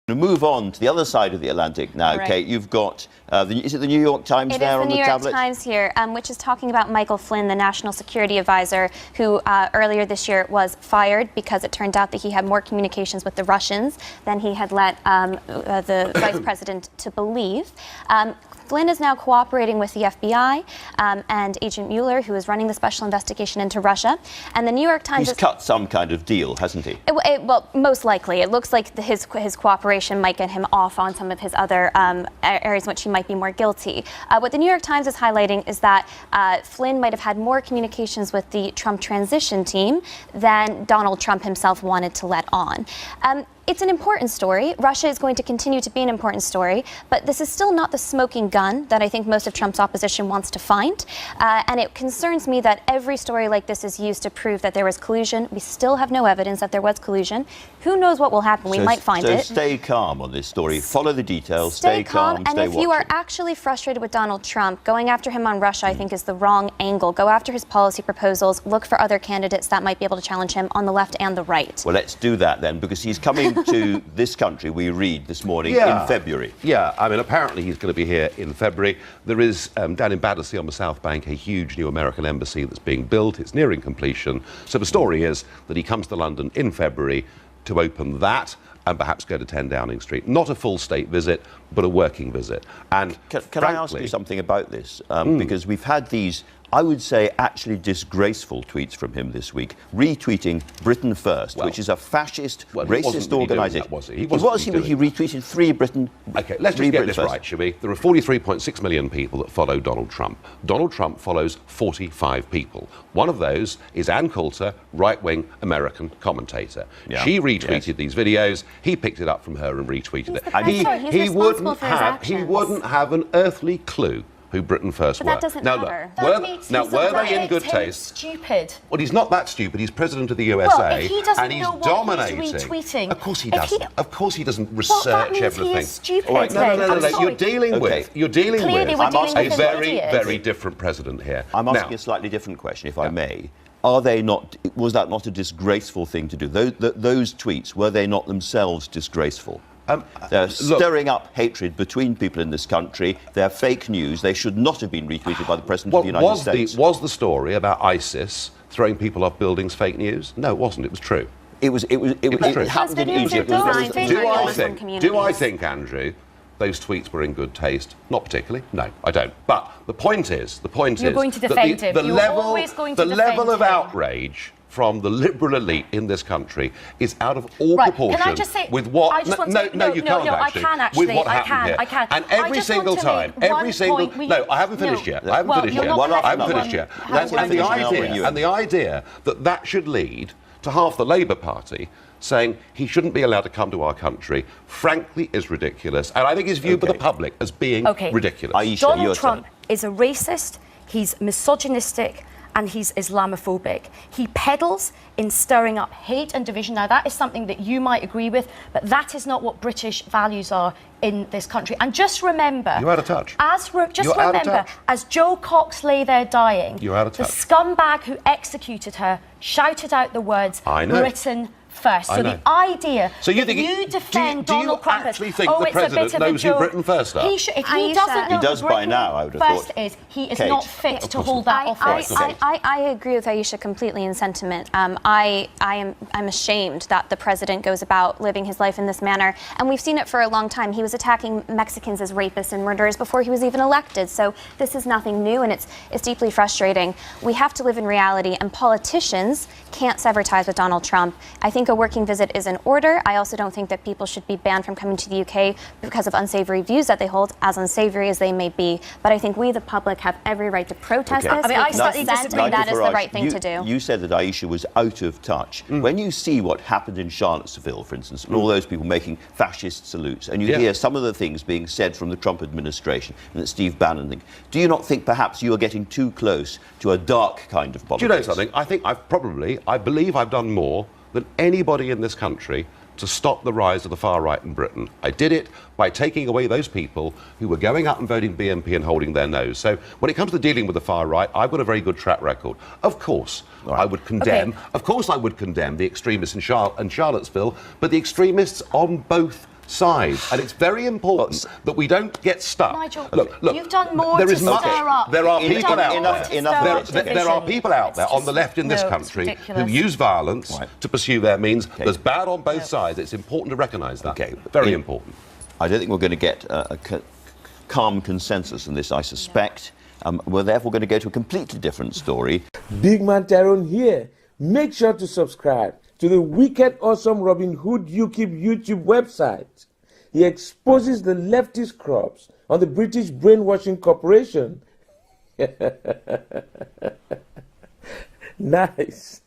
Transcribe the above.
To move on to the other side of the Atlantic now, right. Kate, you've got, is it the New York Times there on the tablet? It is the New York Times here, which is talking about Michael Flynn, the National Security Advisor, who earlier this year was fired because it turned out that he had more communications with the Russians than he had let the Vice President to believe. Flynn is now cooperating with the FBI and Agent Mueller, who is running the special investigation into Russia. And the New York Times... He's cut some kind of deal, hasn't he? Well, most likely. It looks like his cooperation might get him off on some of his other areas in which he might be more guilty. What the New York Times is highlighting is that Flynn might have had more communications with the Trump transition team than Donald Trump himself wanted to let on. It's an important story. Russia is going to continue to be an important story, but this is still not the smoking gun that I think most of Trump's opposition wants to find. And it concerns me that every story like this is used to prove that there was collusion. We still have no evidence that there was collusion. Who knows what will happen? We might find it. So stay calm on this story. Follow the details. Stay calm. And if you are actually frustrated with Donald Trump, going after him on Russia, I think, is the wrong angle. Go after his policy proposals. Look for other candidates that might be able to challenge him on the left and the right. Well, let's do that then, because he's coming to this country, we read this morning, in February. Yeah, I mean, apparently he's going to be here in February. There is, down in Battersea on the South Bank, a huge new American embassy that's being built. It's nearing completion. So the story is that he comes to London in February to open that and perhaps go to 10 Downing Street. Not a full state visit, but a working visit. And Can I ask you something about this? Because we've had these, I would say, actually disgraceful tweets from him this week, retweeting Britain First, which is a fascist, racist organisation. He retweeted Free Britain. OK, let's just get this right, shall we? There are 43.6 million people that follow Donald Trump. Donald Trump follows 45 people. One of those is Ann Coulter, right-wing American commentator. Yeah. She retweeted these videos. He picked it up from her and retweeted it. He wouldn't have an earthly clue who Britain First were. That doesn't matter. Were they in good taste? Stupid. Well, he's not that stupid. He's president of the USA, well, if he doesn't and he's know what dominating. He's retweeting. Of course he doesn't. Of course he doesn't research that means everything. He is stupid. All right, no. You're dealing with a very different president here. I'm asking a slightly different question, if I may. Was that not a disgraceful thing to do? Those tweets, were they not themselves disgraceful? They're stirring up hatred between people in this country. They're fake news. They should not have been retweeted by the President of the United States. Was the story about ISIS throwing people off buildings fake news? No, it wasn't. It was true. It happened in Egypt. Do I think, Andrew, those tweets were in good taste? Not particularly. No, I don't. But the point is You're going to defend him. The level of outrage from the liberal elite in this country is out of all proportion. Can I just say, with what? You can't actually. With what happened here. And every single time, No, I haven't finished yet. I haven't finished yet. And the idea that should lead to half the Labour Party saying he shouldn't be allowed to come to our country, frankly, is ridiculous. And I think is viewed by the public as being ridiculous. Aisha, Donald Trump is a racist, he's misogynistic, and he's Islamophobic. He peddles in stirring up hate and division. Now, that is something that you might agree with, but that is not what British values are in this country. And just remember... You're out of touch. As Jo Cox lay there dying, you're out of touch. The scumbag who executed her shouted out the words, Britain First. So the idea that you defend Donald Trump as... Do you actually think the President knows who Britain First are? If he doesn't know he does by now, I would have thought. He is not fit to hold that office. I agree with Aisha completely in sentiment. I'm ashamed that the President goes about living his life in this manner. And we've seen it for a long time. He was attacking Mexicans as rapists and murderers before he was even elected. So this is nothing new, and it's deeply frustrating. We have to live in reality, and politicians can't sever ties with Donald Trump. I think a working visit is in order. I also don't think that people should be banned from coming to the UK because of unsavory views that they hold, as unsavory as they may be. But I think we, the public, have every right to protest this. I slightly disagree. That is the right thing to do. You said that Aisha was out of touch. When you see what happened in Charlottesville, for instance, and all those people making fascist salutes, and you hear some of the things being said from the Trump administration and that Steve Bannon thing, do you not think perhaps you are getting too close to a dark kind of politics? Do you know something? I think I believe I've done more than anybody in this country to stop the rise of the far right in Britain. I did it by taking away those people who were going out and voting BNP and holding their nose. So when it comes to dealing with the far right, I've got a very good track record. Of course, I would condemn. Of course, I would condemn the extremists in Charlottesville, but the extremists on both sides, and it's very important that we don't get stuck. Nigel, look, you've done more to stir up. There are people out Enough. there are people out there on the left in this country who use violence to pursue their means. There's bad on both sides. It's important to recognise that. Very important. I don't think we're going to get a calm consensus on this, I suspect. We're therefore going to go to a completely different story. Big Man Tyrone here. Make sure to subscribe to the wicked, awesome Robin Hood UKIP YouTube website. He exposes the leftist crops on the British brainwashing corporation. Nice.